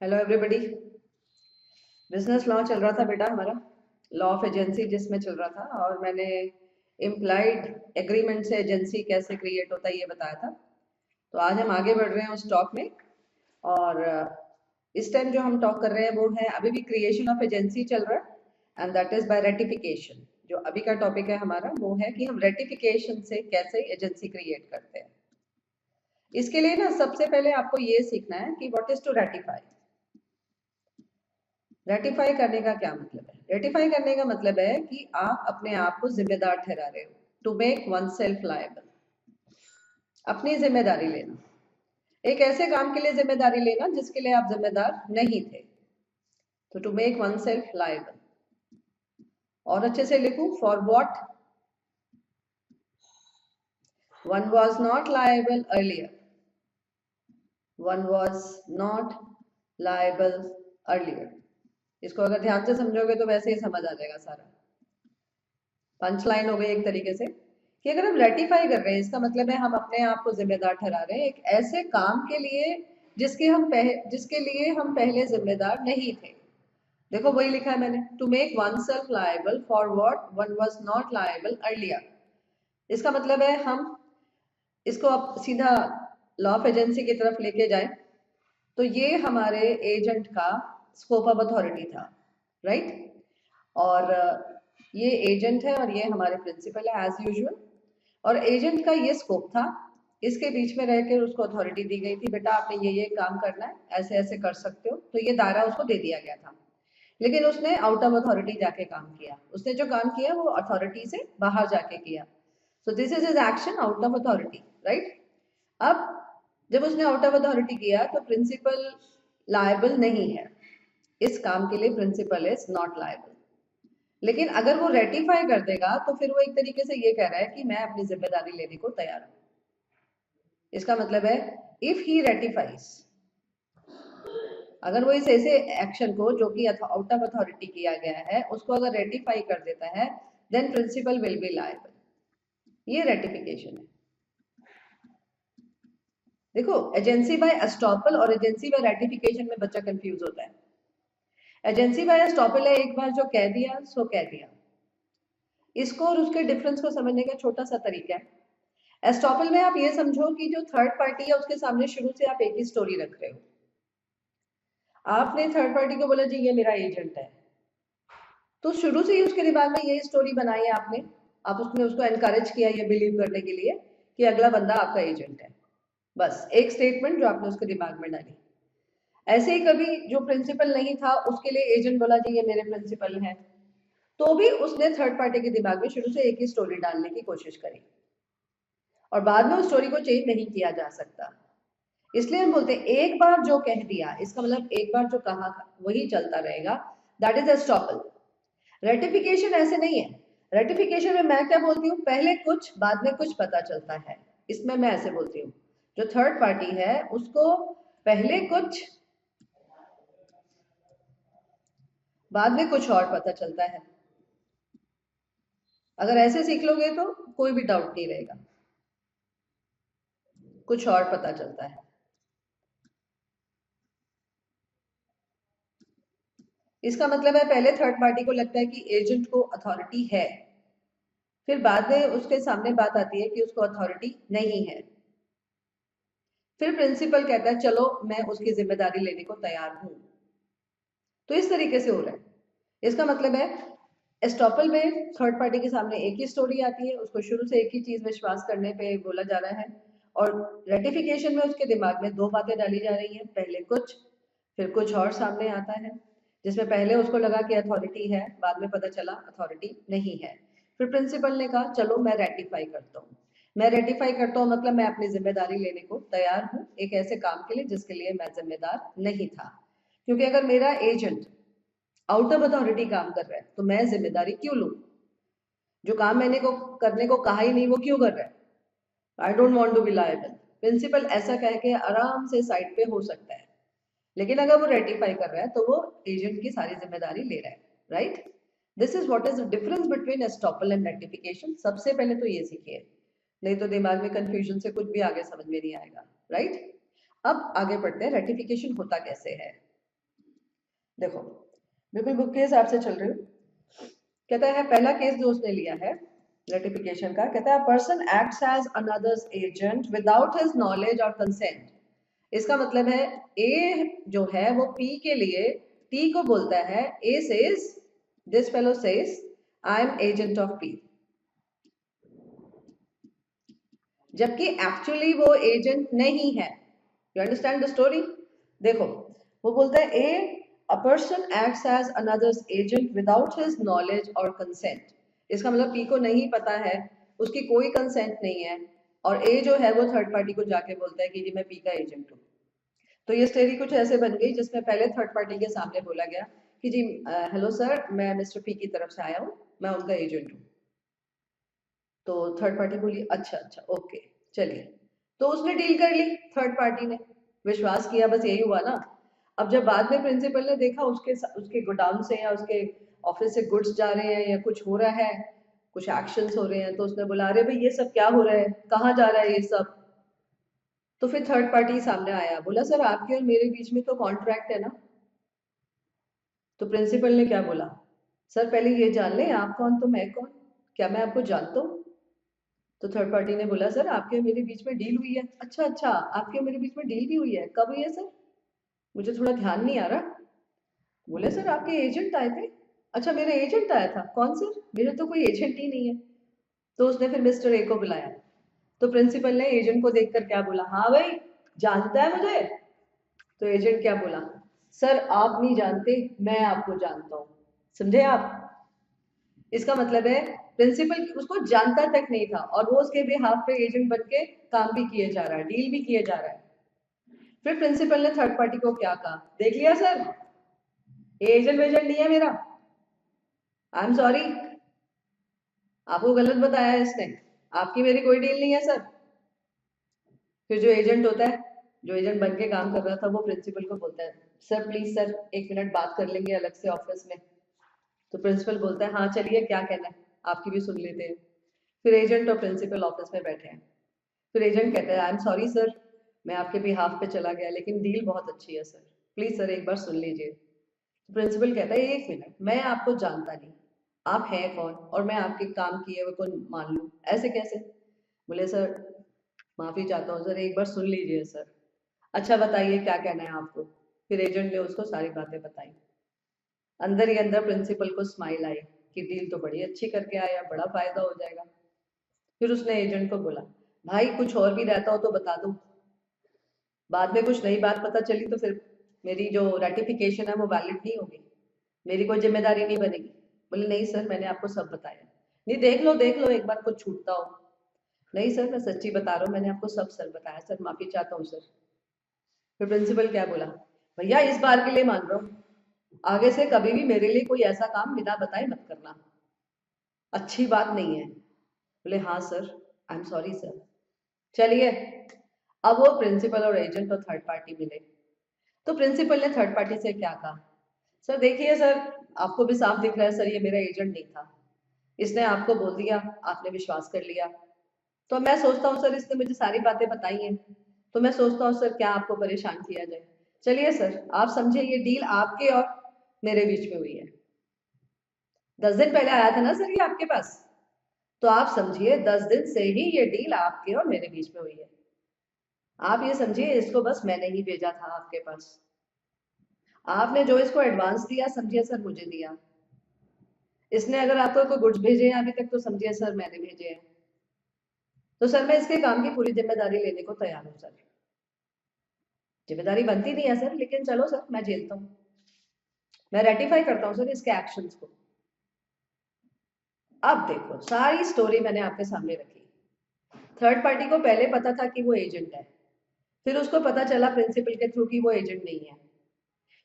Hello everybody. Business law चल रहा था बेटा हमारा, लॉ ऑफ एजेंसी जिसमें चल रहा था, और मैंने इम्प्लाइड एग्रीमेंट से एजेंसी कैसे क्रिएट होता है ये बताया था। तो आज हम आगे बढ़ रहे हैं उस टॉक में। और इस टाइम जो हम टॉक कर रहे हैं वो है, अभी भी क्रिएशन ऑफ एजेंसी चल रहा है, and that is by ratification. जो अभी का टॉपिक है हमारा वो है कि हम रेटिफिकेशन से कैसे एजेंसी क्रिएट करते हैं। इसके लिए ना सबसे पहले आपको ये सीखना है कि what is to ratify. Ratify करने का क्या मतलब है? रेटिफाई करने का मतलब है कि आप अपने आप को जिम्मेदार ठहरा रहे हो, to make oneself liable. अपनी जिम्मेदारी लेना, एक ऐसे काम के लिए जिम्मेदारी लेना जिसके लिए आप जिम्मेदार नहीं थे। तो to make oneself liable, और अच्छे से लिखूं, for what one was not liable earlier. One was not liable earlier. इसको अगर ध्यान से समझोगे तो वैसे ही समझ आ जाएगा सारा। पंच लाइन हो गई एक तरीके से कि अगर हम रेटिफाई कर रहे हैं, इसका मतलब है हम अपने आप को जिम्मेदार ठहरा रहे हैं एक ऐसे काम के लिए जिसके लिए हम पहले जिम्मेदार नहीं थे। देखो वही लिखा है मैंने, to make oneself liable for what one was not liable earlier. इसका मतलब है हम इसको अब सीधा लॉ ऑफ एजेंसी की तरफ लेके जाए तो ये हमारे एजेंट का स्कोप ऑफ अथॉरिटी था, राइट? और ये एजेंट है और ये हमारे प्रिंसिपल है एज यूजुअल। और एजेंट का ये स्कोप था, इसके बीच में रहकर उसको अथॉरिटी दी गई थी, बेटा आपने ये काम करना है, ऐसे ऐसे कर सकते हो। तो ये दायरा उसको दे दिया गया था, लेकिन उसने आउट ऑफ अथॉरिटी जाके काम किया। उसने जो काम किया वो अथॉरिटी से बाहर जाके किया। So this is is action out of authority, right? अब जब उसने आउट ऑफ अथॉरिटी किया तो प्रिंसिपल लायबल नहीं है, इस काम के लिए प्रिंसिपल इज नॉट लायबल। लेकिन अगर वो रेटिफाई कर देगा तो फिर वो एक तरीके से ये कह रहा है कि मैं अपनी जिम्मेदारी लेने को तैयार हूं। इसका मतलब है इफ ही रेटिफाइज, अगर वो इस ऐसे एक्शन को जो कि आउट ऑफ अथॉरिटी किया गया है उसको अगर रेटिफाई कर देता है, then principal will be liable. ये रेटिफिकेशन है। देखो, एजेंसी बाय एस्टॉपल और एजेंसी बाय रेटिफिकेशन में बच्चा कंफ्यूज होता है। एजेंसी बाय एस्टॉपल है, एक बार जो कह दिया सो कह दिया। इसको और उसके डिफरेंस को समझने का छोटा सा तरीका है। एस्टॉपल में आप ये समझो कि जो थर्ड पार्टी है उसके सामने शुरू से आप एक ही स्टोरी रख रहे हो। आपने थर्ड पार्टी को बोला जी ये मेरा एजेंट है, तो शुरू से ही उसके दिमाग में यही स्टोरी बनाई है आपने। आप उसने उसको एनकरेज किया ये बिलीव करने के लिए कि अगला बंदा आपका एजेंट है। बस एक स्टेटमेंट जो आपने उसके दिमाग में डाली। ऐसे ही कभी जो प्रिंसिपल नहीं था उसके लिए एजेंट बोला जी ये मेरे प्रिंसिपल है, तो भी उसने थर्ड पार्टी के दिमाग में शुरू से एक ही स्टोरी डालने की कोशिश करी, और बाद में उस स्टोरी को चेंज नहीं किया जा सकता। इसलिए हम बोलते हैं एक बार जो कह दिया, इसका मतलब एक बार जो कहा वही चलता रहेगा, दैट इज एस्टॉपल। रेटिफिकेशन ऐसे नहीं है। रेटिफिकेशन में मैं क्या बोलती हूँ, पहले कुछ बाद में कुछ पता चलता है। इसमें मैं ऐसे बोलती हूँ, जो थर्ड पार्टी है उसको पहले कुछ बाद में कुछ और पता चलता है। अगर ऐसे सीख लोगे तो कोई भी डाउट नहीं रहेगा, कुछ और पता चलता है। इसका मतलब है पहले थर्ड पार्टी को लगता है कि एजेंट को अथॉरिटी है, फिर बाद में उसके सामने बात आती है कि उसको अथॉरिटी नहीं है। फिर प्रिंसिपल कहता है चलो मैं उसकी जिम्मेदारी लेने को तैयार हूं। तो इस तरीके से हो रहा है। इसका मतलब है एस्टॉपल में थर्ड पार्टी के सामने एक ही स्टोरी आती है, उसको शुरू से एक ही चीज विश्वास करने पे बोला जा रहा है, और रेटिफिकेशन में उसके दिमाग में दो बातें डाली जा रही हैं, पहले कुछ फिर कुछ और सामने आता है, जिसमें पहले उसको लगा कि अथॉरिटी है, बाद में पता चला अथॉरिटी नहीं है। फिर प्रिंसिपल ने कहा चलो मैं रेटिफाई करता हूँ। मैं रेटिफाई करता हूँ मतलब मैं अपनी जिम्मेदारी लेने को तैयार हूँ एक ऐसे काम के लिए जिसके लिए मैं जिम्मेदार नहीं था। क्योंकि अगर मेरा एजेंट आउट ऑफ अथॉरिटी काम कर रहा है तो मैं जिम्मेदारी क्यों लूं? जो काम मैंने को करने को कहा ही नहीं वो क्यों कर रहा है? I don't want to be liable. Principal ऐसा कह के आराम से साइड पे हो सकता है, लेकिन अगर वो रेटिफाई कर रहा है तो वो एजेंट की सारी जिम्मेदारी ले रहा है, right? This is what is the difference between estoppel and ratification. सबसे पहले तो ये सीखिए, नहीं तो दिमाग में कंफ्यूजन से कुछ भी आगे समझ में नहीं आएगा, राइट? अब आगे बढ़ते हैं, रेटिफिकेशन होता कैसे है। देखो बिल्कुल बुक के हिसाब से चल रही हूँ। कहता है पहला केस जो उसने लिया है रेटिफिकेशन का, कहता है person acts as another's agent without his knowledge और कंसेंट। इसका मतलब है ए जो है वो पी के लिए टी को बोलता है, A says, this fellow says I am agent of P, जबकि एक्चुअली वो एजेंट नहीं है। You understand the story? देखो वो बोलता है A a person acts as another's agent without his knowledge और कंसेंट। इसका मतलब पी को नहीं पता है, उसकी कोई कंसेंट नहीं है, और ए जो है वो थर्ड पार्टी को जाके बोलता है कि जी मैं पी का एजेंट हूँ। तो ये स्टोरी कुछ ऐसे बन गई जिसमें पहले थर्ड पार्टी के सामने बोला गया कि जी हेलो सर, मैं मिस्टर पी की तरफ से आया हूँ, मैं उनका एजेंट हूँ। तो थर्ड पार्टी बोली अच्छा अच्छा ओके चलिए, तो उसने डील कर ली, थर्ड पार्टी ने विश्वास किया, बस यही हुआ ना। अब जब बाद में प्रिंसिपल ने देखा उसके उसके गोडाउन से या उसके ऑफिस से गुड्स जा रहे हैं या कुछ हो रहा है, कुछ एक्शंस हो रहे हैं, तो उसने बोला अरे भाई ये सब क्या हो रहा है, कहाँ जा रहा है ये सब। तो फिर थर्ड पार्टी सामने आया, बोला सर आपके और मेरे बीच में तो कॉन्ट्रैक्ट है ना। तो प्रिंसिपल ने क्या बोला, सर पहले ये जान लें आप कौन तो मैं कौन, क्या मैं आपको जानता हूँ? तो थर्ड पार्टी ने बोला सर आपके और मेरे बीच में डील हुई है। अच्छा अच्छा, आपके और मेरे बीच में डील भी हुई है, कब हुई है सर? मुझे थोड़ा ध्यान नहीं आ रहा। बोले सर आपके एजेंट आए थे। अच्छा मेरे एजेंट आया था, कौन सर? मेरे तो कोई एजेंट ही नहीं है। तो उसने फिर मिस्टर ए को बुलाया। तो प्रिंसिपल ने एजेंट को देखकर क्या बोला, हाँ भाई जानता है मुझे? तो एजेंट क्या बोला, सर आप नहीं जानते, मैं आपको जानता हूँ। समझे आप? इसका मतलब है प्रिंसिपल उसको जानता तक नहीं था और वो उसके बिहाफ पे एजेंट बन के काम भी किए जा रहा है, डील भी किए जा रहा है। फिर प्रिंसिपल ने थर्ड पार्टी को क्या कहा, देख लिया सर, ये एजेंट वेजेंट नहीं है मेरा, आई एम सॉरी, आपको गलत बताया है इसने, आपकी मेरी कोई डील नहीं है सर। फिर जो एजेंट होता है, जो एजेंट बन के काम कर रहा था, वो प्रिंसिपल को बोलता है सर प्लीज सर एक मिनट बात कर लेंगे अलग से ऑफिस में। तो प्रिंसिपल बोलता है हाँ चलिए क्या कहना है, आपकी भी सुन लेते हैं। फिर एजेंट और प्रिंसिपल ऑफिस में बैठे हैं। फिर एजेंट कहता है आई एम सॉरी सर, मैं आपके बिहाफ पे चला गया, लेकिन डील बहुत अच्छी है सर, प्लीज सर एक बार सुन लीजिए। प्रिंसिपल कहता है एक मिनट, मैं आपको जानता नहीं, आप हैं कौन और मैं आपके काम किए हुए को मान लूं, ऐसे कैसे? बोले सर माफी चाहता हूँ सर, एक बार सुन लीजिए सर। अच्छा बताइए क्या कहना है आपको। फिर एजेंट ने उसको सारी बातें बताई। अंदर ही अंदर प्रिंसिपल को स्माइल आई कि डील तो बड़ी अच्छी करके आया, बड़ा फायदा हो जाएगा। फिर उसने एजेंट को बोला भाई कुछ और भी रहता हो तो बता दो, बाद में कुछ नई बात पता चली तो फिर मेरी जो रेटिफिकेशन है वो वैलिड नहीं होगी, मेरी कोई जिम्मेदारी नहीं बनेगी। बोले नहीं सर मैंने आपको सब बताया। नहीं देख लो एक बार कुछ छूटता हो। नहीं सर मैं सच्ची बता रहा हूँ, मैंने आपको सब सर बताया सर, माफी चाहता हूँ सर। फिर प्रिंसिपल क्या बोला, भैया इस बार के लिए मान रहा हूँ, आगे से कभी भी मेरे लिए कोई ऐसा काम बिना बताए मत करना, अच्छी बात नहीं है। बोले हाँ sir, I am sorry sir. चलिए, अब वो प्रिंसिपल और एजेंट और थर्ड पार्टी मिले। तो प्रिंसिपल ने थर्ड पार्टी से क्या कहा, सर देखिए सर, आपको भी साफ दिख रहा है सर ये मेरा एजेंट नहीं था, इसने आपको बोल दिया, आपने विश्वास कर लिया। तो मैं सोचता हूँ सर इसने मुझे सारी बातें बताई हैं, तो मैं सोचता हूँ सर क्या आपको परेशान किया जाए। चलिए सर आप समझे ये डील आपके और मेरे बीच में हुई है, 10 दिन पहले आया था ना सर ये आपके पास, तो आप समझिए 10 दिन से ही ये डील आपके और मेरे बीच में हुई है। आप ये समझिए इसको बस मैंने ही भेजा था आपके पास, आपने जो इसको एडवांस दिया समझिए सर मुझे दिया, इसने अगर आपको कोई गुड्स भेजे हैं अभी तक तो समझिए सर मैंने भेजे हैं। तो सर मैं इसके काम की पूरी जिम्मेदारी लेने को तैयार हूँ सर। जिम्मेदारी बनती नहीं है सर, लेकिन चलो सर मैं झेलता हूँ, मैं रेटिफाई करता हूँ सर इसके एक्शंस को। अब देखो सारी स्टोरी मैंने आपके सामने रखी। थर्ड पार्टी को पहले पता था कि वो एजेंट है, फिर उसको पता चला प्रिंसिपल के थ्रू कि वो एजेंट नहीं है।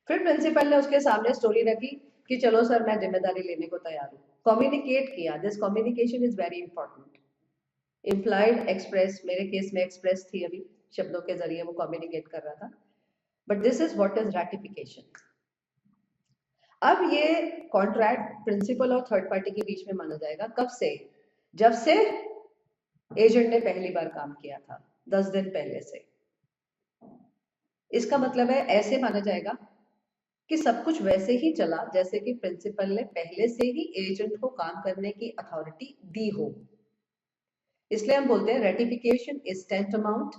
फिर प्रिंसिपल ने उसके सामने स्टोरी रखी कि चलो सर मैं जिम्मेदारी लेने को तैयार हूँ, कम्युनिकेट किया, this communication is very important. Implied express, मेरे केस में एक्सप्रेस थी, अभी शब्दों के जरिए वो कम्युनिकेट कर रहा था, but this is what is ratification. अब ये कॉन्ट्रैक्ट प्रिंसिपल और थर्ड पार्टी के बीच में माना जाएगा कब से, जब से एजेंट ने पहली बार काम किया था, 10 दिन पहले से। इसका मतलब है ऐसे माना जाएगा कि सब कुछ वैसे ही चला जैसे कि प्रिंसिपल ने पहले से ही एजेंट को काम करने की अथॉरिटी दी हो। इसलिए हम बोलते हैं ratification is tantamount,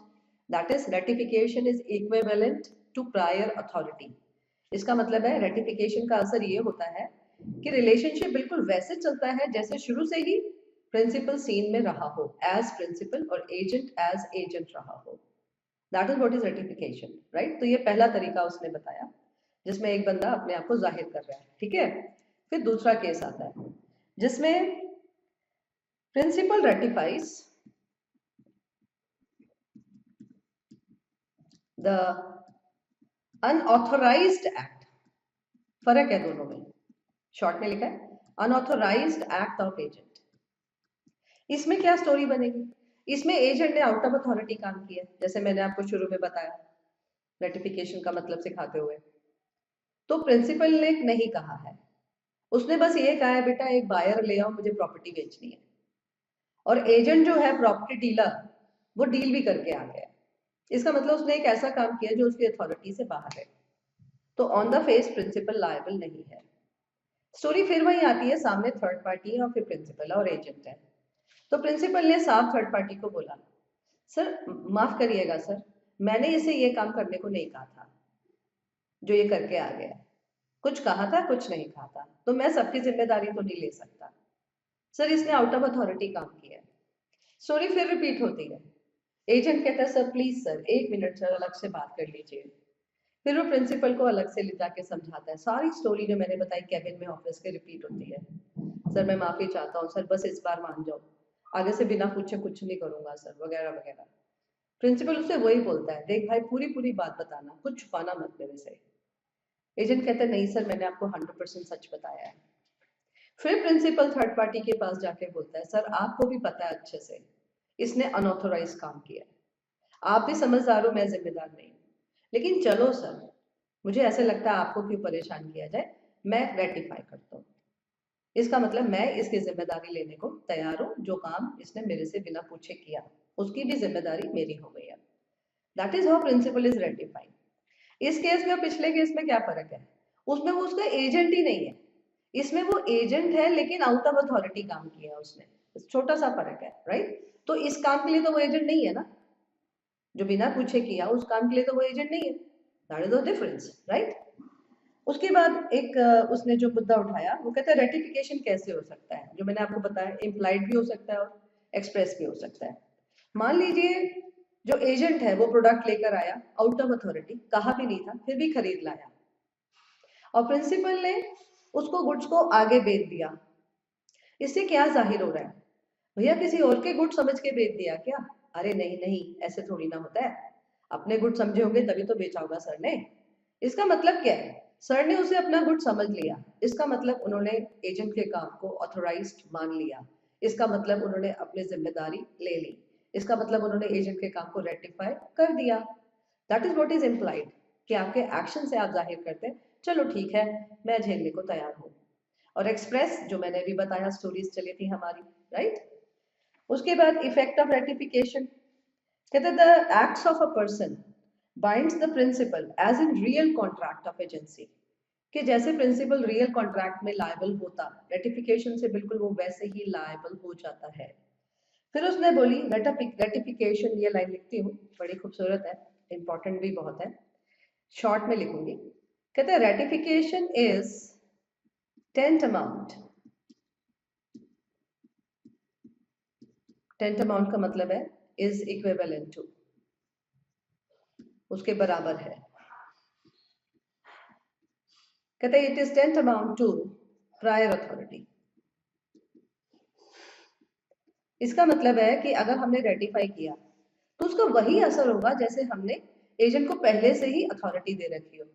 that is ratification is equivalent to prior authority. इसका मतलब है रेटिफिकेशन का असर ये होता है कि रिलेशनशिप बिल्कुल वैसे चलता है जैसे शुरू से ही प्रिंसिपल सीन में रहा हो, एज प्रिंसिपल और एजेंट एज एजेंट रहा हो। That is what is ratification, right. तो ये पहला तरीका उसने बताया जिसमें एक बंदा अपने आप को जाहिर कर रहा है, ठीक है। फिर दूसरा केस आता है जिसमें प्रिंसिपल रेटिफाइज द अनऑथोराइज्ड एक्ट। फर्क है दोनों में, शॉर्ट में लिखा है अनऑथोराइज्ड एक्ट ऑफ एजेंट। इसमें क्या स्टोरी बनेगी, इसमें एजेंट ने आउट ऑफ अथॉरिटी काम किया, जैसे मैंने आपको शुरू में बताया रेटिफिकेशन का मतलब सिखाते हुए। तो प्रिंसिपल ने नहीं कहा है, उसने बस ये कहा है बेटा एक बायर ले आओ, मुझे प्रॉपर्टी बेचनी है। और एजेंट जो है प्रॉपर्टी डीलर, वो डील भी करके आ गया। इसका मतलब उसने एक ऐसा काम किया जो उसकी अथॉरिटी से बाहर है। तो on the face principal liable नहीं है। स्टोरी फिर वही आती है, सामने थर्ड पार्टी है और फिर प्रिंसिपल और एजेंट है। तो प्रिंसिपल ने साफ थर्ड पार्टी को बोला, सर माफ करिएगा सर, मैंने इसे ये काम करने को नहीं कहा था जो ये करके आ गया। कुछ कहा था कुछ नहीं कहा था, तो मैं सबकी जिम्मेदारी तो नहीं ले सकता। सर इसने आउट ऑफ अथॉरिटी काम किया है। स्टोरी फिर रिपीट होती है। एजेंट कहता है सर प्लीज सर एक मिनट सर अलग से बात कर लीजिए। फिर वो प्रिंसिपल को अलग से ले जाके समझाता है। सारी स्टोरी जो मैंने बताई केबिन में ऑफिस के रिपीट होती है। सर मैं माफी चाहता हूँ सर, बस इस बार मान जाओ, आगे से बिना पूछे कुछ नहीं करूंगा सर, वगैरह वगैरह। प्रिंसिपल उसे वही बोलता है, देख भाई पूरी पूरी बात बताना, कुछ छुपाना मत मेरे से। एजेंट कहता है नहीं सर मैंने आपको 100% सच बताया है। फिर प्रिंसिपल थर्ड पार्टी के पास जाके बोलता है, सर आपको भी पता है अच्छे से इसने अनऑथोराइज काम किया है, आप भी समझदार हो, मैं जिम्मेदार नहीं, लेकिन चलो सर मुझे ऐसे लगता है आपको क्यों परेशान किया जाए, मैं रेटिफाई करता हूँ। इसका मतलब मैं इसकी जिम्मेदारी लेने को तैयार हूँ, जो काम इसने मेरे से बिना पूछे किया उसकी भी जिम्मेदारी मेरी हो गई है। That is how principal is ratifying. इस केस में और पिछले केस में क्या फर्क है, उसमें वो उसका एजेंट ही नहीं है, इसमें वो एजेंट है लेकिन आउट ऑफ अथॉरिटी काम किया उसने, छोटा सा फर्क है, राइट। तो इस काम के लिए तो वो एजेंट नहीं है ना, जो बिना पूछे किया उस काम के लिए तो वो एजेंट नहीं है। That is the difference, right. उसके बाद एक उसने जो मुद्दा उठाया वो कहता है रेटिफिकेशन कैसे हो सकता है, जो मैंने आपको बताया इम्प्लाइड भी हो सकता है और एक्सप्रेस भी हो सकता है। मान लीजिए जो एजेंट है वो प्रोडक्ट लेकर आया आउट ऑफ अथॉरिटी, कहा भी नहीं था फिर भी खरीद लाया, और प्रिंसिपल ने उसको गुड्स को आगे बेच दिया। इससे क्या जाहिर हो रहा है, भैया किसी और के गुड समझ के बेच दिया क्या? अरे नहीं नहीं, ऐसे थोड़ी ना होता है, अपने गुड समझे होंगे तभी तो बेचा होगा सर ने। इसका मतलब क्या है, सर ने उसे अपना गुड समझ लिया, इसका मतलब उन्होंने एजेंट के काम को ऑथोराइज्ड मान लिया, इसका मतलब उन्होंने अपनी जिम्मेदारी ले ली, इसका मतलब उन्होंने एजेंट के काम को रेटिफाई कर दिया। That is what is implied, कि आपके एक्शन से आप जाहिर करते हैं चलो ठीक है मैं झेलने को तैयार हूँ। और एक्सप्रेस जो मैंने अभी बताया, स्टोरीज चली थी हमारी, राइट। उसके बाद इफेक्ट ऑफ रेटिफिकेशन, कहते the acts of a person binds the principal as in real contract of agency, कि जैसे प्रिंसिपल रियल कॉन्ट्रैक्ट में लायबल होता, रेटिफिकेशन से बिल्कुल वो वैसे ही लायबल हो जाता है। फिर उसने बोली रेटिफिकेशन, ये लाइन लिखती हूँ बड़ी खूबसूरत है, इंपॉर्टेंट भी बहुत है, शॉर्ट में लिखूंगी। कहते हैं रेटिफिकेशन इज टेंटमाउंट, टेंटमाउंट का मतलब है इज इक्विवेलेंट टू, उसके बराबर है। कहते हैं it is tantamount to prior authority. इसका मतलब है कि अगर हमने रेटिफाई किया तो उसका वही असर होगा जैसे हमने एजेंट को पहले से ही अथॉरिटी दे रखी हो।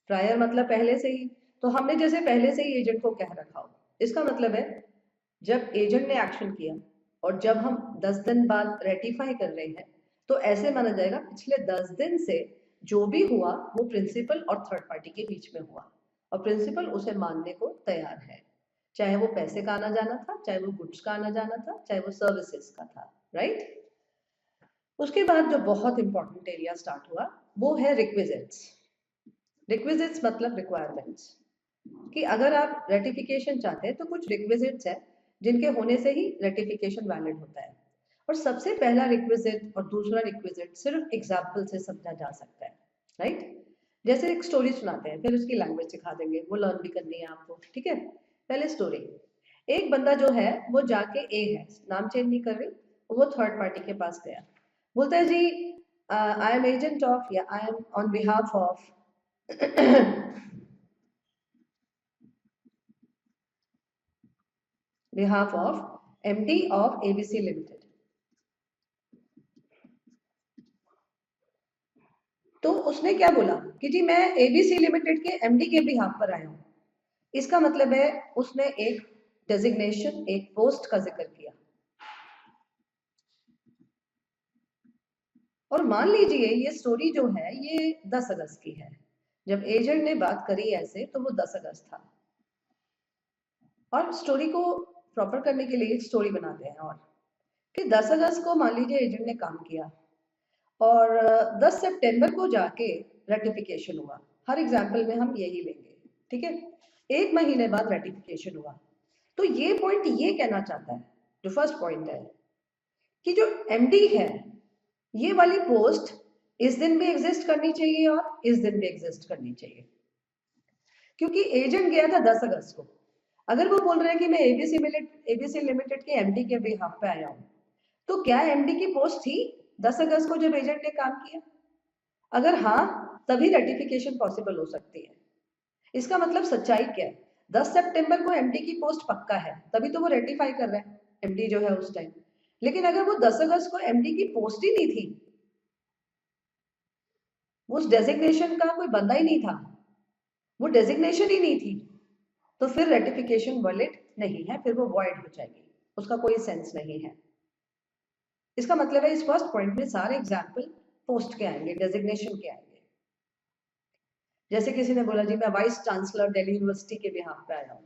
प्रायर मतलब पहले से ही, तो हमने जैसे पहले से ही एजेंट को कह रखा हो। इसका मतलब है जब एजेंट ने एक्शन किया और जब हम 10 दिन बाद रेटिफाई कर रहे हैं तो ऐसे माना जाएगा पिछले 10 दिन से जो भी हुआ वो प्रिंसिपल और थर्ड पार्टी के बीच में हुआ, और प्रिंसिपल उसे मानने को तैयार है, चाहे वो पैसे का आना जाना था, चाहे वो गुड्स का आना जाना था, चाहे वो सर्विसेज का था, राइट। उसके बाद जो बहुत इंपॉर्टेंट एरिया स्टार्ट हुआ वो है रिक्विजिट्स। रिक्विजिट्स मतलब रिक्वायरमेंट्स, कि अगर आप रेटिफिकेशन चाहते हैं तो कुछ रिक्विजिट्स है जिनके होने से ही रेटिफिकेशन वैलिड होता है। और सबसे पहला रिक्विजिट और दूसरा रिक्विजिट सिर्फ एग्जाम्पल से समझा जा सकता है, राइट? जैसे एक स्टोरी सुनाते हैं, फिर उसकी लैंग्वेज सिखा देंगे, वो लर्न भी करनी है आपको, ठीक है? पहले स्टोरी। एक बंदा जो है वो जाके ए है, नाम चेंज नहीं कर रही, वो थर्ड पार्टी के पास गया, बोलता है जी आई एम एजेंट ऑफ, या I am on behalf of behalf of MD of ABC Limited। तो उसने क्या बोला कि जी मैं ABC लिमिटेड के MD के बिहाफ पर आया हूं। इसका मतलब है उसने एक डेजिग्नेशन, एक पोस्ट का जिक्र किया। और मान लीजिए ये स्टोरी जो है ये 10 अगस्त की है। जब एजेंट ने बात करी ऐसे तो वो 10 अगस्त था। और स्टोरी को प्रॉपर करने के लिए एक स्टोरी बनाते हैं, और कि 10 अगस्त को मान लीजिए एजेंट ने काम किया और 10 सितंबर को जाके रेटिफिकेशन हुआ। हर एग्जाम्पल में हम यही लेंगे, ठीक है? एक महीने बाद रेटिफिकेशन हुआ। तो ये पॉइंट ये कहना चाहता है, जो फर्स्ट पॉइंट है, कि जो एमडी है ये वाली पोस्ट इस दिन भी एग्जिस्ट करनी चाहिए और इस दिन भी एग्जिस्ट करनी चाहिए। क्योंकि एजेंट गया था 10 अगस्त को। अगर वो बोल रहे हैं कि मैं एबीसी लिमिटेड के एमडी के बिहाफ पे आया हूं, तो क्या एमडी की पोस्ट थी 10 अगस्त को जब एजेंट ने काम किया? अगर हाँ, तभी रेटिफिकेशन पॉसिबल हो सकती है। इसका मतलब सच्चाई क्या है? 10 सितंबर को एमडी की पोस्ट पक्का है, तभी तो वो रेटिफाई कर रहे हैं एमडी जो है उस टाइम। लेकिन अगर वो 10 अगस्त को एमडी की पोस्ट ही नहीं थी, उस डेजिग्नेशन का कोई बंदा ही नहीं था, वो डेजिग्नेशन ही नहीं थी, तो फिर रेटिफिकेशन वैलिड नहीं है, फिर वो वॉइड हो जाएगी, उसका कोई सेंस नहीं है। इसका मतलब है इस फर्स्ट पॉइंट में सारे एग्जाम्पल पोस्ट के आएंगे, डेजिग्नेशन के आएंगे। जैसे किसी ने बोला जी मैं वाइस चांसलर दिल्ली यूनिवर्सिटी के बिहाफ पे आया हूँ,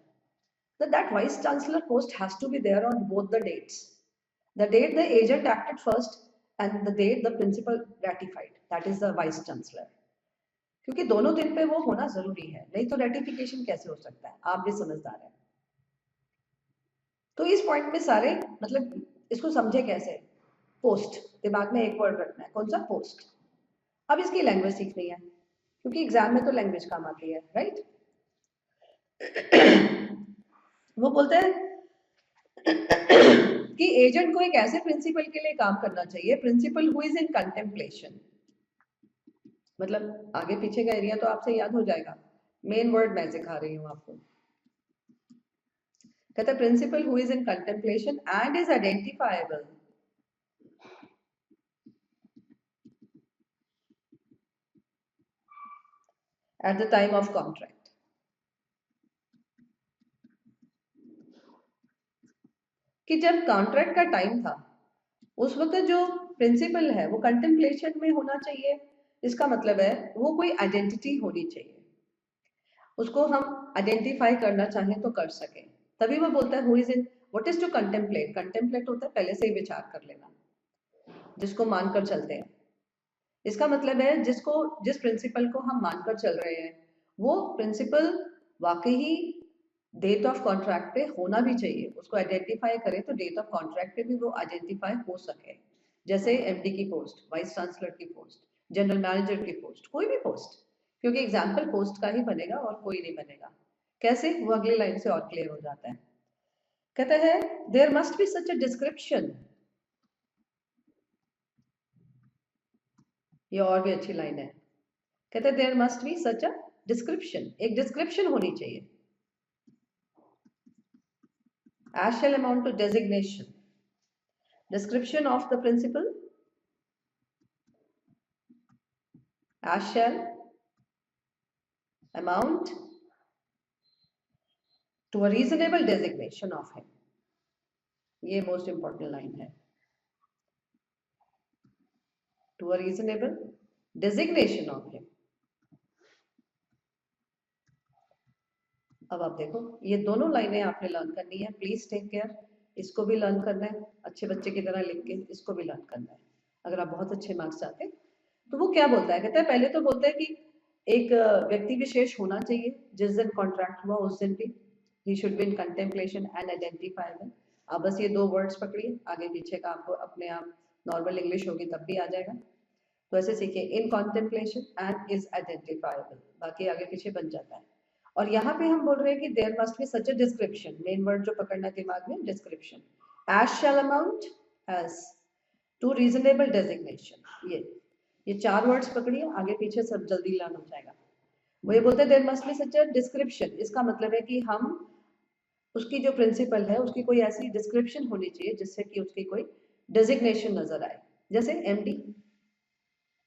तो that vice chancellor post has to be there on both the dates, the date the agent acted first and the date the principal ratified, that is the vice chancellor. क्योंकि दोनों दिन पे वो होना जरूरी है, नहीं तो रेटिफिकेशन कैसे हो सकता है? आप भी समझदार हैं। तो इस पॉइंट में सारे मतलब इसको समझे कैसे? पोस्ट, दिमाग में एक वर्ड रखना है, कौन सा? पोस्ट। अब इसकी लैंग्वेज सीखनी है, क्योंकि एग्जाम में तो लैंग्वेज काम आती है, राइट? वो बोलते हैं कि एजेंट को एक ऐसे प्रिंसिपल के लिए काम करना चाहिए, principal who is in contemplation. मतलब आगे पीछे का एरिया तो आपसे याद हो जाएगा, मेन वर्ड मैं सिखा रही हूँ आपको। कहता है principal who is in contemplation and is identifiable at the time of contract। कि जब कॉन्ट्रैक्ट का टाइम था उस वक्त जो प्रिंसिपल है वो कंटेम्पलेशन में होना चाहिए। इसका मतलब है वो कोई आइडेंटिटी होनी चाहिए, उसको हम आइडेंटिफाई करना चाहें तो कर सकें। तभी वो बोलता है who is in, what is to contemplate? Contemplate होता है पहले से ही विचार कर लेना, जिसको मानकर चलते हैं। इसका मतलब है जिसको, जिस प्रिंसिपल को हम मानकर चल रहे हैं वो प्रिंसिपल वाकई ही डेट ऑफ कॉन्ट्रैक्ट पे होना भी चाहिए। उसको आइडेंटिफाई करें तो डेट ऑफ कॉन्ट्रैक्ट पे भी वो आइडेंटिफाई हो सके। जैसे एमडी की पोस्ट, वाइस चांसलर की पोस्ट, जनरल मैनेजर की पोस्ट, कोई भी पोस्ट, क्योंकि एग्जाम्पल पोस्ट का ही बनेगा और कोई नहीं बनेगा। कैसे? वो अगली लाइन से और क्लियर हो जाता है। कहता है there must be such a description, ये और भी अच्छी लाइन है। कहते हैं there must be such a description, एक डिस्क्रिप्शन होनी चाहिए। as shall amount to designation, description of the principal as shall amount to a reasonable designation of him। ये मोस्ट इंपॉर्टेंट लाइन है, to a reasonable designation of him। अब आप देखो ये दोनों लाइनें आपने लर्न करनी है, प्लीज टेक केयर। इसको भी लर्न करना है अच्छे बच्चे की तरह लिख के, इसको भी लर्न करना है अगर आप बहुत अच्छे मार्क्स चाहते हैं। तो वो क्या बोलता है? कहता है पहले तो बोलता है कि एक व्यक्ति विशेष होना चाहिए जिस दिन कॉन्ट्रैक्ट हुआ उस दिन भी he should be in contemplation and identifiable. आप बस ये 2 वर्ड्स पकड़िए, आगे पीछे का आपको अपने आप नॉर्मल इंग्लिश होगी तब भी आ जाएगा। तो ऐसे सीखिए, इन कॉन्टेम्पलेशन एंड इज आइडेंटिफाइबल, बाकी आगे पीछे बन जाता है। और यहाँ पे हम बोल रहे हैं कि there must be such a description, main word जो पकड़ना है दिमाग में, description. As shall amount, as, to reasonable designation, ये 4 वर्ड्स पकड़िए, आगे पीछे सब जल्दी लर्न हो जाएगा। वो ये बोलते हैं there must be such a description, इसका मतलब है कि हम उसकी जो प्रिंसिपल है उसकी कोई ऐसी डिस्क्रिप्शन होनी चाहिए जिससे कि उसकी कोई डेजिग्नेशन नजर आए, जैसे एमडी,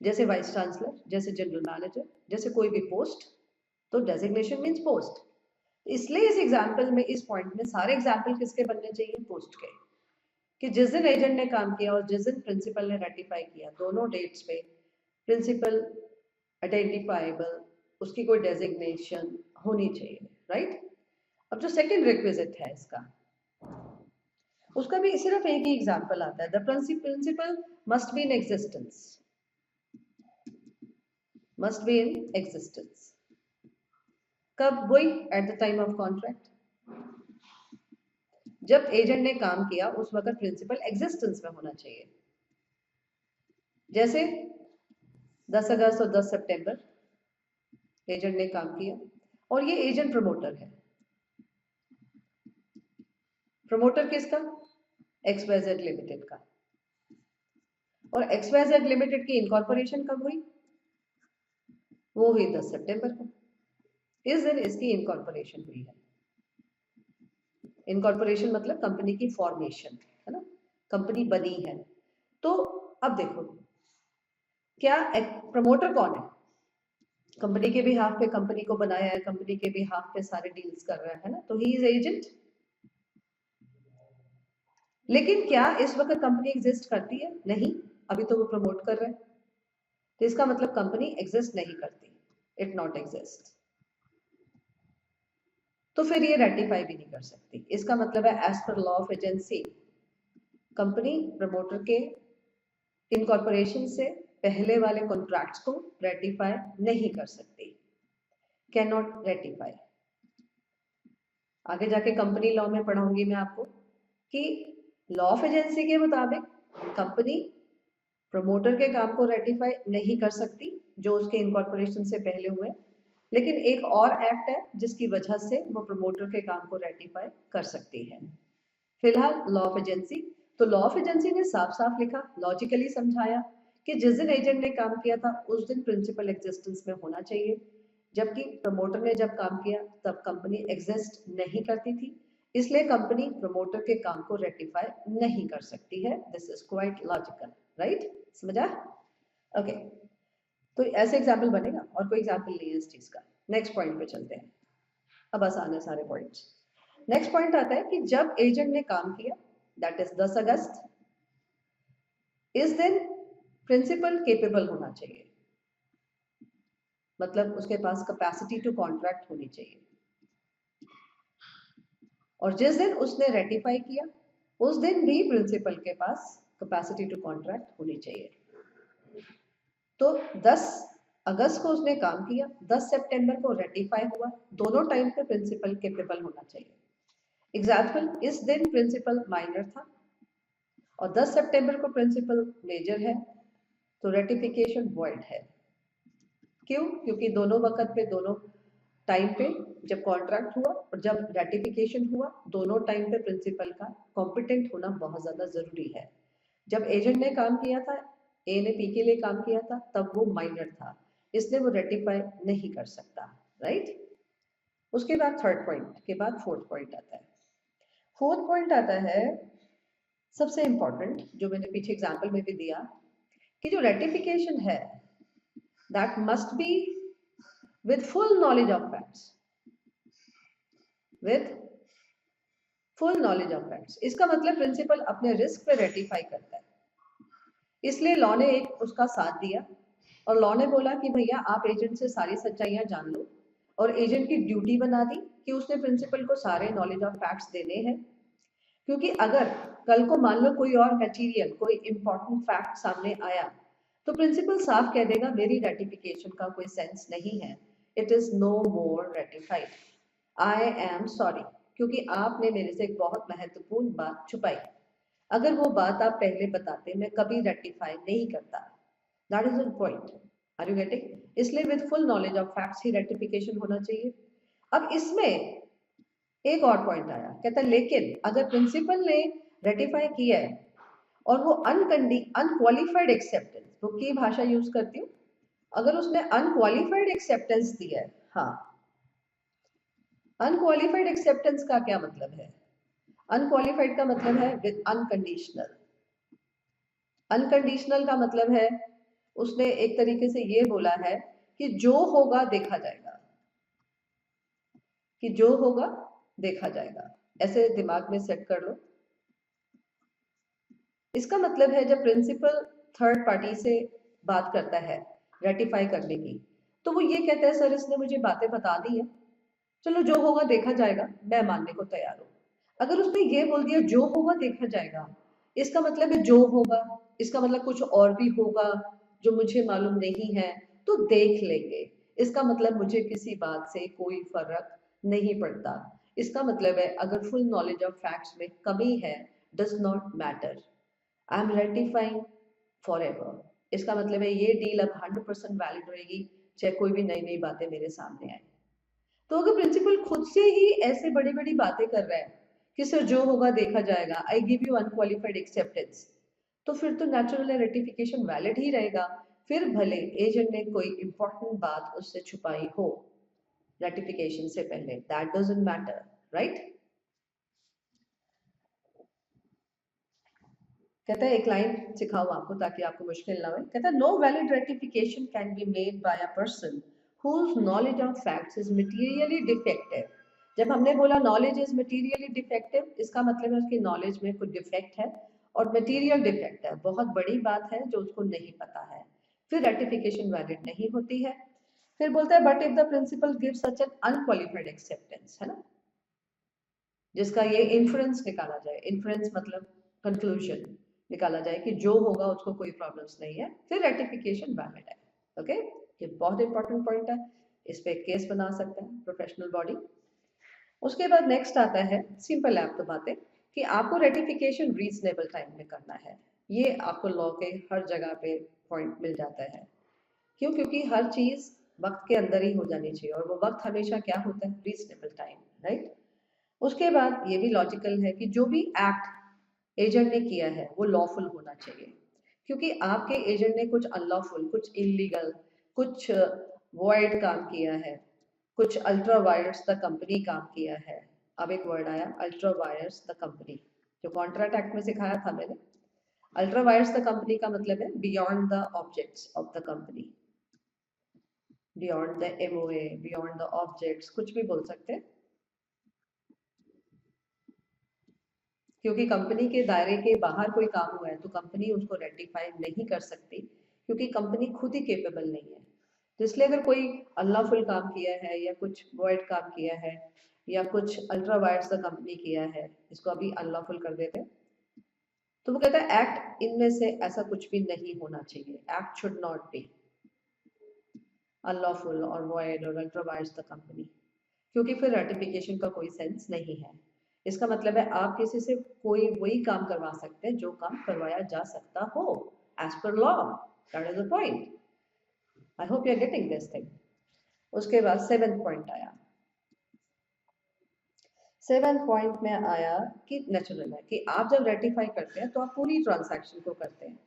जैसे वाइस चांसलर, जैसे जनरल मैनेजर, जैसे कोई भी पोस्ट। तो डेजिग्नेशन मीन्स पोस्ट। इसलिए इस एग्जाम्पल में, इस पॉइंट में सारे एग्जाम्पल किसके बनने चाहिए? पोस्ट के। कि जिस दिन एजेंट ने काम किया और जिस दिन प्रिंसिपल ने रेटिफाई किया, दोनों डेट्स पे प्रिंसिपल आइडेंटिफाइबल, उसकी कोई डेजिग्नेशन होनी चाहिए, राइट। अब जो सेकंड रिक्विजिट है इसका, उसका भी सिर्फ एक ही एग्जाम्पल आता है, the principal must be in existence, must be in existence. कब? वही at the time of contract, जब एजेंट ने काम किया उस वक्त प्रिंसिपल एग्जिस्टेंस में होना चाहिए। जैसे 10 अगस्त और 10 सितंबर एजेंट ने काम किया, और ये एजेंट प्रमोटर है। प्रमोटर किसका? XYZ लिमिटेड का। और XYZ लिमिटेड की इनकॉर्पोरेशन कब हुई? वो हुई 10 सितंबर को। इस दिन इसकी इनकॉर्पोरेशन हुई है। इनकॉर्पोरेशन मतलब कंपनी की फॉर्मेशन, है ना, कंपनी बनी है। तो अब देखो, क्या प्रमोटर कौन है? कंपनी के बिहाफ पे कंपनी को बनाया है, कंपनी के बिहाफ पे सारे डील्स कर रहा है ना, तो ही इज एजेंट। लेकिन क्या इस वक्त कंपनी एग्जिस्ट करती है? नहीं, अभी तो वो प्रमोट कर रहे हैं। तो इसका मतलब कंपनी एग्जिस्ट नहीं करती, इट नॉट एग्जिस्ट। तो फिर ये रेटिफाई भी नहीं कर सकती। इसका मतलब है as per law of agency, company promoter के इनकॉर्पोरेशन से पहले वाले कॉन्ट्रैक्ट्स को रेटिफाई नहीं कर सकती, कैन नॉट रेटिफाई। आगे जाके कंपनी लॉ में पढ़ाऊंगी मैं आपको कि लॉ ऑफ एजेंसी के मुताबिक कंपनी प्रमोटर के काम को रेटिफाई नहीं कर सकती जो उसके इनकॉर्पोरेशन से पहले हुए, लेकिन एक और एक्ट है जिसकी वजह से वो प्रमोटर के काम को रेटिफाई कर सकती है। फिलहाल लॉ ऑफ एजेंसी, तो लॉ ऑफ एजेंसी ने साफ साफ लिखा, लॉजिकली समझाया कि जिस दिन एजेंट ने काम किया था उस दिन प्रिंसिपल एग्जिस्टेंस में होना चाहिए, जबकि प्रमोटर ने जब काम किया तब कंपनी एग्जिस्ट नहीं करती थी, इसलिए कंपनी प्रमोटर के काम को रेटिफाई नहीं कर सकती है। This is quite logical, right? समझा? ओके, तो ऐसे एग्जाम्पल बनेगा, और कोई एग्जाम्पल नहीं है इस चीज का। नेक्स्ट पॉइंट पे चलते हैं, अब आसान है सारे पॉइंट्स। नेक्स्ट पॉइंट आता है कि जब एजेंट ने काम किया, दैट इज 10 अगस्त, इस दिन प्रिंसिपल केपेबल होना चाहिए, मतलब उसके पास कैपेसिटी टू कॉन्ट्रैक्ट होनी चाहिए। और जिस दिन उसने रेटिफाई किया उस दिन भी प्रिंसिपल के पास कैपेसिटी टू कॉन्ट्रैक्ट होनी चाहिए। तो 10 अगस्त को उसने काम किया, 10 सितंबर को रेटिफाई हुआ, दोनों टाइम पे प्रिंसिपल केपेबल होना चाहिए। एग्जाम्पल, इस दिन प्रिंसिपल माइनर था और 10 सितंबर को प्रिंसिपल मेजर है, तो रेटिफिकेशन वॉइड है। क्यों? क्योंकि दोनों वक्त पे, दोनों टाइम पे जब कॉन्ट्रैक्ट हुआ और जब रेटिफिकेशन हुआ, दोनों टाइम पे प्रिंसिपल का कॉम्पिटेंट होना बहुत ज्यादा जरूरी है। जब एजेंट ने काम किया था, ए ने पी के लिए काम किया था, तब वो माइनर था, इसलिए वो रेटिफाई नहीं कर सकता, राइट। उसके बाद थर्ड पॉइंट के बाद फोर्थ पॉइंट आता है। फोर्थ पॉइंट आता है सबसे इंपॉर्टेंट, जो मैंने पीछे एग्जाम्पल में भी दिया, कि जो रेटिफिकेशन है that must be with full knowledge of facts, with full knowledge of facts। इसका मतलब प्रिंसिपल अपने रिस्क पे रेटिफाई करता है, इसलिए लॉ ने एक उसका साथ दिया और लॉ ने बोला कि भैया आप एजेंट से सारी सच्चाइयां जान लो, और एजेंट की ड्यूटी बना दी कि उसने प्रिंसिपल को सारे नॉलेज ऑफ फैक्ट्स देने हैं। क्योंकि अगर कल को मान लो कोई और मटेरियल, कोई इंपॉर्टेंट फैक्ट सामने आया, तो प्रिंसिपल साफ कह देगा मेरी रेटिफिकेशन का कोई सेंस नहीं है, it is no more ratified, I am sorry, क्योंकि आपने मेरे से एक बहुत महत्वपूर्ण बात छुपाई। अगर वो बात आप पहले बताते मैं कभी रेटिफाई नहीं करता। That is the point, are you getting? इसलिए with full knowledge of facts ही रेटिफिकेशन होना चाहिए। अब इसमें एक और पॉइंट आया, कहता है लेकिन अगर प्रिंसिपल ने रेटिफाई किया है और वो अनक्वालिफाइड एक्सेप्टेंस, बुक की भाषा यूज करती हूँ, अगर उसने अनक्वालिफाइड एक्सेप्टेंस दिया है, हाँ, अनक्वालिफाइड एक्सेप्टेंस का क्या मतलब है? अनक्वालिफाइड का मतलब है विद अनकंडीशनल। अनकंडीशनल का मतलब है उसने एक तरीके से ये बोला है कि जो होगा देखा जाएगा, कि जो होगा देखा जाएगा, ऐसे दिमाग में सेट कर लो। इसका मतलब है जब प्रिंसिपल थर्ड पार्टी से बात करता है रेटिफाई करने की, तो वो ये कहता है सर इसने मुझे बातें बता दी है, चलो जो होगा देखा जाएगा, मैं मानने को तैयार हूँ। अगर उसने ये बोल दिया जो होगा देखा जाएगा, इसका मतलब है जो होगा, इसका मतलब कुछ और भी होगा जो मुझे मालूम नहीं है, तो देख लेंगे, इसका मतलब मुझे किसी बात से कोई फर्क नहीं पड़ता। इसका मतलब है अगर फुल नॉलेज ऑफ फैक्ट्स में कमी है, does not matter, I am ratifying forever. इसका मतलब है ये डील अब 100% वैलिड रहेगी, चाहे कोई भी नई नई बातें मेरे सामने आए। तो अगर प्रिंसिपल खुद से ही ऐसे बड़ी बड़ी बातें कर रहा है कि सर जो होगा देखा जाएगा, I give you unqualified acceptance, तो फिर तो नेचुरल रेटिफिकेशन वैलिड ही रहेगा, फिर भले एजेंट ने कोई इंपॉर्टेंट बात उससे छुपाई हो रेटिफिकेशन से पहले, दैट डजंट मैटर, राइट? कहता है एक लाइन सिखाओ आपको ताकि आपको मुश्किल ना हो। कहता है no valid ratification can be made by a person whose knowledge of facts is materially defective। जब हमने बोला नॉलेज इज मटीरियली डिफेक्टिव, इसका मतलब है उसकी नॉलेज में कुछ डिफेक्ट है, और मटीरियल डिफेक्ट है, बहुत बड़ी बात है जो उसको नहीं पता है, फिर रेटिफिकेशन वैलिड नहीं होती है। फिर बोलता है but if the principal give such an unqualified acceptance, है ना, जिसका ये इन्फ्रेंस निकाला जाए, इन्फ्रेंस मतलब कंक्लूजन निकाला जाए कि जो होगा उसको कोई प्रॉब्लम्स नहीं है, फिर रेटिफिकेशन वैलिड है। ओके, ये बहुत इंपॉर्टेंट पॉइंट है, इस पे केस बना सकते हैं प्रोफेशनल बॉडी। उसके बाद नेक्स्ट आता है सिंपल ऐप तो बातें कि आपको रेटिफिकेशन रीजनेबल टाइम में करना है। ये आपको लॉ के हर जगह पे पॉइंट मिल जाता है। क्यों? क्योंकि हर चीज वक्त के अंदर ही हो जानी चाहिए, और वो वक्त हमेशा क्या होता है? Reasonable time, right? उसके बाद ये भी लॉजिकल है कि जो भी एक्ट एजेंट ने किया है वो लॉफुल होना चाहिए, क्योंकि आपके एजेंट ने कुछ अनलॉफुल, कुछ इलीगल, कुछ वॉइड काम किया है, कुछ अल्ट्रा वायर्स द कंपनी काम किया है। अब एक वर्ड आया अल्ट्रा वायर्स द कंपनी, जो कॉन्ट्रैक्ट एक्ट में सिखाया था मैंने। अल्ट्रा वायर्स द कंपनी का मतलब है beyond the objects of the company, beyond the MOA, beyond the objects, कुछ भी बोल सकते हैं, क्योंकि कंपनी के दायरे के बाहर कोई काम हुआ है तो कंपनी उसको रेटिफाई नहीं कर सकती, क्योंकि कंपनी खुद ही केपेबल नहीं है। तो इसलिए अगर कोई अनलॉफुल काम किया है या कुछ वॉइड काम किया है या कुछ अल्ट्रा वायर्स का कंपनी किया है, इसको अभी अनलॉफुल कर देते हैं, तो वो कहता है एक्ट इनमें से ऐसा कुछ भी नहीं होना चाहिए, act should not be unlawful और वॉइड और अल्ट्रा वायर्स द कंपनी, क्योंकि फिर रेटिफिकेशन का कोई सेंस नहीं है। इसका मतलब है आप किसी से कोई वही काम करवा सकते हैं जो काम करवाया जा सकता हो as per law, that is the point. I hope you are getting this thing. उसके बाद सेवेंथ पॉइंट आया, सेवेंथ पॉइंट में आया कि नेचुरल है कि आप जब रेटिफाई करते हैं तो आप पूरी ट्रांसैक्शन को करते हैं।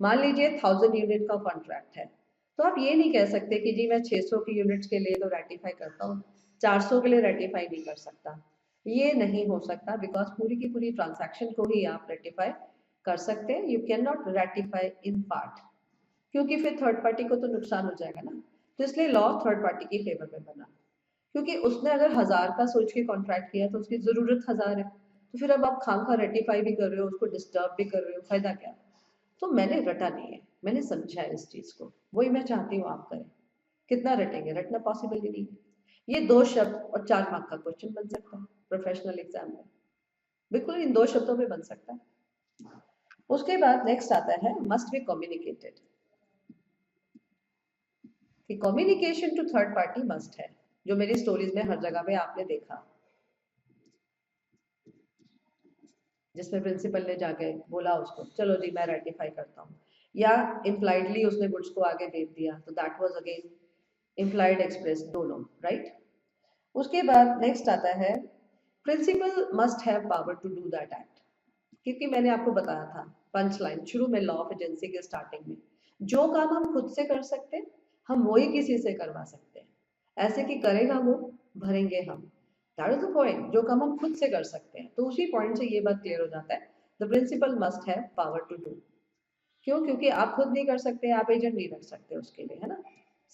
मान लीजिए 1000 यूनिट का कॉन्ट्रैक्ट है, तो आप ये नहीं कह सकते कि जी मैं 600 की यूनिट्स के लिए तो रेटिफाई करता हूँ, 400 के लिए रेटिफाई नहीं कर सकता। ये नहीं हो सकता, बिकॉज पूरी की पूरी ट्रांसैक्शन को ही आप रेटिफाई कर सकते हैं। You can not ratify in part, क्योंकि फिर थर्ड पार्टी को तो नुकसान हो जाएगा ना। तो इसलिए लॉ थर्ड पार्टी की फेवर में बना, क्योंकि उसने अगर 1000 का सोच के कॉन्ट्रैक्ट किया तो उसकी जरूरत 1000 है, तो फिर अब आप खाम खा रेटिफाई भी कर रहे हो, उसको डिस्टर्ब भी कर रहे हो, फायदा क्या? तो मैंने रटा नहीं है, मैंने समझा है इस चीज को, वही मैं चाहती हूँ आप करें। कितना रटेंगे? रटना पॉसिबल ही नहीं है। ये 2 शब्द और 4 मार्क का क्वेश्चन बन सकता है प्रोफेशनल एग्जाम में, बिल्कुल इन 2 शब्दों में बन सकता है। उसके बाद नेक्स्ट आता है मस्ट बी कम्युनिकेटेड। कि communication to third party must है, जो मेरी स्टोरीज में हर जगह पे आपने देखा, जिसमें प्रिंसिपल ने जाके बोला उसको चलो जी मैं रेटिफाई करता हूँ, या इम्प्लाइडली उसने गुड्स को आगे दे दिया, तो that was again implied express, दोनों राइट। उसके बाद नेक्स्ट आता है principal must have power to do that act, क्योंकि मैंने आपको बताया था पंच लाइन शुरू में लॉ ऑफ एजेंसी के स्टार्टिंग में, जो काम हम खुद से कर सकते हैं हम वही किसी से करवा सकते हैं, ऐसे कि करेगा वो भरेंगे हम, दैट इज द पॉइंट, जो काम हम खुद से कर सकते हैं। तो उसी पॉइंट से ये बात क्लियर हो जाता है, the principal must have power to do. क्यों? क्योंकि आप खुद नहीं कर सकते, आप एजेंट नहीं रख सकते उसके लिए, है ना,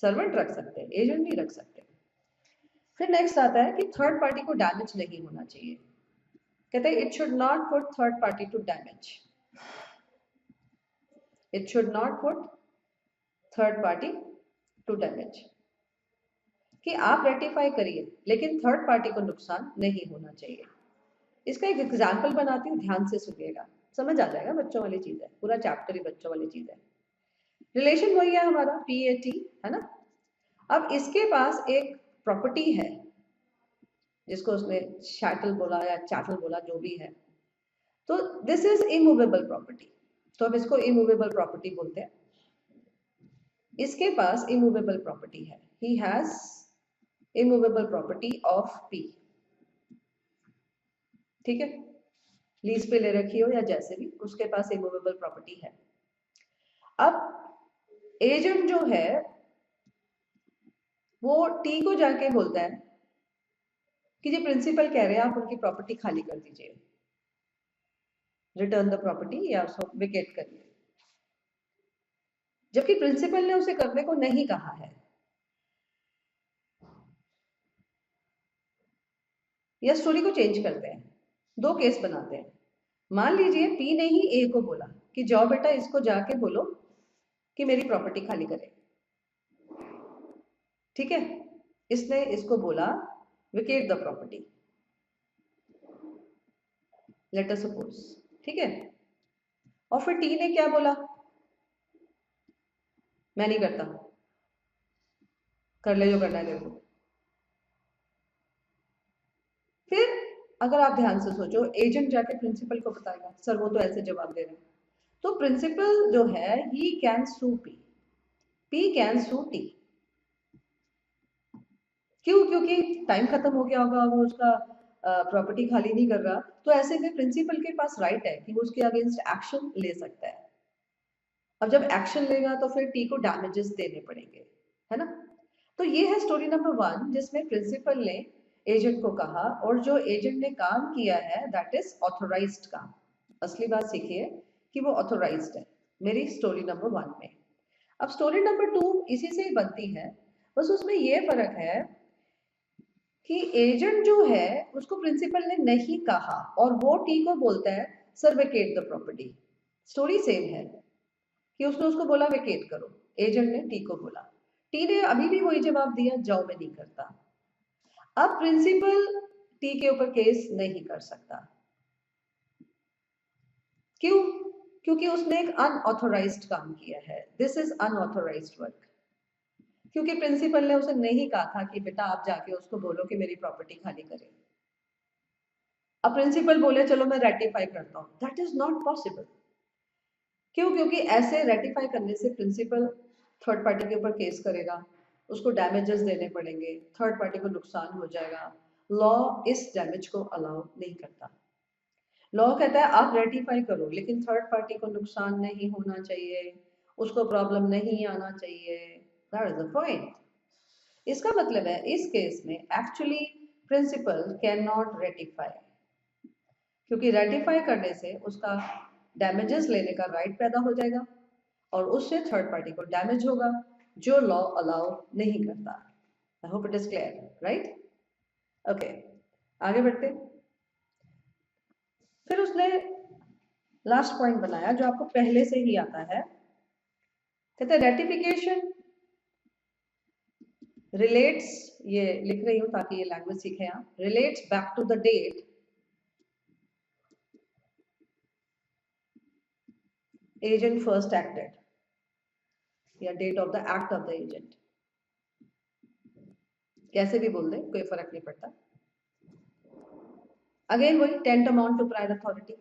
सर्वेंट रख सकते हैं, एजेंट नहीं रख सकते। फिर नेक्स्ट आता है कि थर्ड पार्टी को डैमेज नहीं होना चाहिए, कहते हैं it should not put third party to damage, it should not put third party to damage, कि आप रेटिफाई करिए लेकिन थर्ड पार्टी को नुकसान नहीं होना चाहिए। इसका एक एग्जाम्पल बनाती हूँ, ध्यान से सुनिएगा, समझ आ जाएगा, बच्चों वाली चीज है, पूरा चैप्टर ही बच्चों वाली चीज है। रिलेशन वही है हमारा PAT, है ना। अब इसके पास एक प्रॉपर्टी है जिसको उसने शैटल बोला या चैटल बोला, जो भी है, तो दिस इज इमूवेबल प्रॉपर्टी, तो हम इसको इमूवेबल प्रॉपर्टी बोलते हैं। इसके पास इमूवेबल प्रॉपर्टी है, he has immovable property of P, ठीक है, लीज पे ले रखी हो या जैसे भी, उसके पास इमूवेबल प्रॉपर्टी है। अब एजेंट जो है वो T को जाके बोलता है कि जी प्रिंसिपल कह रहे हैं आप उनकी प्रॉपर्टी खाली कर दीजिए, रिटर्न द प्रॉपर्टी या उसको वेकेट करिए, जबकि प्रिंसिपल ने उसे करने को नहीं कहा है। या स्टोरी को चेंज करते हैं, दो केस बनाते हैं। मान लीजिए P ने ही A को बोला कि जाओ बेटा इसको जाके बोलो कि मेरी प्रॉपर्टी खाली करे, ठीक है, इसने इसको बोला vacate the property, let us suppose, ठीक है, और फिर T ने क्या बोला, मैं नहीं करता, कर ले जो करना है तेरे को। फिर अगर आप ध्यान से सोचो, एजेंट जाके प्रिंसिपल को बताएगा सर वो तो ऐसे जवाब दे रहे हैं, तो प्रिंसिपल जो है ही can sue P can sue T। क्यों? क्योंकि टाइम खत्म हो गया होगा, वो उसका प्रॉपर्टी खाली नहीं कर रहा, तो ऐसे में प्रिंसिपल के पास राइट है कि वो उसके अगेंस्ट एक्शन ले सकता है। अब जब एक्शन लेगा तो फिर T को डैमेजेस देने पड़ेंगे, है ना। तो ये है स्टोरी नंबर 1, जिसमें प्रिंसिपल ने एजेंट को कहा और जो एजेंट ने काम किया है दैट इज ऑथोराइज्ड काम। असली बात सीखिए कि वो ऑथोराइज्ड है मेरी स्टोरी नंबर 1 में। अब स्टोरी नंबर 2 इसी से ही बनती है, बस उसमें ये फर्क है कि एजेंट जो है उसको प्रिंसिपल ने नहीं कहा और वो T को बोलता है sir vacate the property. Story same है कि उसने उसको बोला वेकेट करो, एजेंट ने T को बोला, T ने अभी भी वही जवाब दिया जाओ मैं नहीं करता। अब प्रिंसिपल T के ऊपर केस नहीं कर सकता, क्यों? क्योंकि उसने एक अनऑथोराइज्ड काम किया है, दिस इज अनऑथोराइज्ड वर्क, क्योंकि प्रिंसिपल ने उसे नहीं कहा था कि बेटा आप जाके उसको बोलो कि मेरी प्रॉपर्टी खाली करे। अब प्रिंसिपल बोले चलो मैं रेटिफाई करता हूँ, दैट इज नॉट पॉसिबल। क्यों? क्योंकि ऐसे रेटिफाई करने से प्रिंसिपल थर्ड पार्टी के ऊपर केस करेगा, उसको डैमेजेस देने पड़ेंगे, थर्ड पार्टी को नुकसान हो जाएगा, लॉ इस डैमेज को अलाउ नहीं करता। लॉ कहता है आप रेटिफाई करो लेकिन थर्ड पार्टी को नुकसान नहीं होना चाहिए, उसको प्रॉब्लम नहीं आना चाहिए, दैट इज द पॉइंट। इसका मतलब है इस केस में actually principal can not ratify, क्योंकि रेटिफाई करने से उसका डैमेजेस लेने का राइट पैदा हो जाएगा और उससे थर्ड पार्टी को डैमेज होगा, जो लॉ अलाउ नहीं करता। I hope it is clear, right? Okay, आगे बढ़ते। फिर उसने लास्ट पॉइंट बनाया जो आपको पहले से ही आता है, कहते हैं रेटिफिकेशन रिलेट्स, ये लिख रही हूं ताकि ये लैंग्वेज सीखें आप, relates back to the date agent first acted या date of the act of the agent. कैसे भी बोल दे, कोई फर्क नहीं पड़ता। अगेन वही tantamount to prior authority.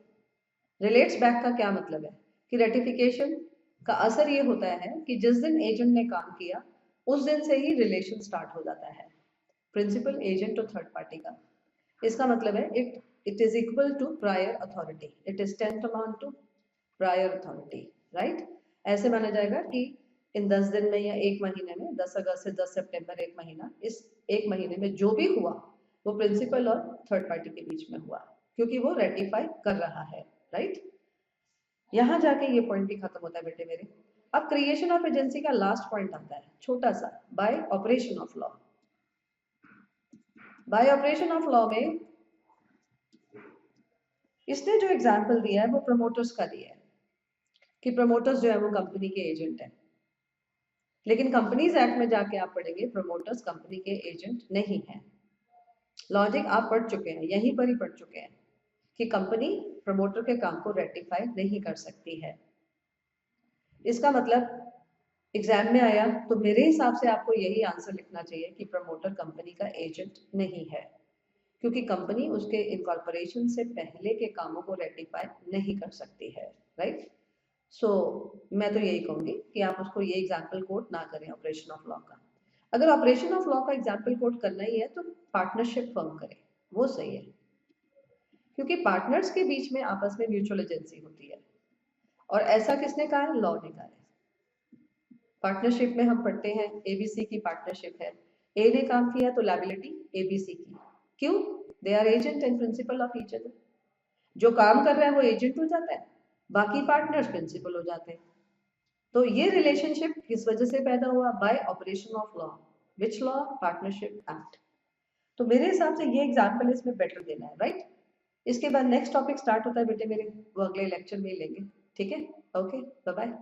Relates back का क्या मतलब है कि रेटिफिकेशन का असर ये होता है कि जिस दिन एजेंट ने काम किया उस दिन से ही रिलेशन स्टार्ट हो जाता है, प्रिंसिपल एजेंट और थर्ड पार्टी का। इसका मतलब है it is equal to prior authority, it is tantamount to prior authority, right. ऐसे माना जाएगा कि इन 10 दिन में या एक महीने में, 10 अगस्त से 10 सितंबर एक महीना, इस एक महीने में जो भी हुआ वो प्रिंसिपल और थर्ड पार्टी के बीच में हुआ, क्योंकि वो रेटिफाई कर रहा है, राइट। यहां जाके ये पॉइंट भी खत्म होता है बेटे मेरे। अब क्रिएशन ऑफ एजेंसी का लास्ट पॉइंट आता है, छोटा सा, bye operation of law. Bye operation of law में इसने जो एग्जाम्पल दिया है वो प्रमोटर्स का दिया है कि प्रमोटर्स जो है वो कंपनी के एजेंट हैं, लेकिन कंपनीज एक्ट में जाके आप पढ़ेंगे प्रमोटर्स कंपनी के एजेंट नहीं है। लॉजिक आप पढ़ चुके हैं, यहीं पर ही पढ़ चुके हैं कि कंपनी प्रमोटर के काम को रेटिफाई नहीं कर सकती है। इसका मतलब एग्जाम में आया तो मेरे हिसाब से आपको यही आंसर लिखना चाहिए कि प्रमोटर कंपनी का एजेंट नहीं है, क्योंकि कंपनी उसके इनकॉर्पोरेशन से पहले के कामों को रेटिफाई नहीं कर सकती है, राइट। सो मैं तो यही कहूंगी कि आप उसको ये एग्जाम्पल कोट ना करें ऑपरेशन ऑफ लॉ का। अगर ऑपरेशन ऑफ लॉ का एग्जाम्पल कोट करना ही है तो पार्टनरशिप फॉर्म करें, वो सही है, क्योंकि पार्टनर्स के बीच में आपस में म्यूचुअल एजेंसी होती है, और ऐसा किसने कहा है? लॉ ने कहा है। पार्टनरशिप में हम पढ़ते हैं एबीसी की पार्टनरशिप है, ए ने काम किया तो लायबिलिटी एबीसी की। क्यों? They are agent and principal of each other. जो काम कर रहा है वो एजेंट हो जाता है, बाकी पार्टनर्स प्रिंसिपल हो जाते हैं। तो ये रिलेशनशिप किस वजह से पैदा हुआ? Bye operation of law. Which law? Partnership act. तो मेरे हिसाब से ये एग्जाम्पल इसमें बेटर देना है, राइट। इसके बाद नेक्स्ट टॉपिक स्टार्ट होता है बेटे मेरे, वो अगले लेक्चर में लेंगे, ठीक है। Okay, bye bye.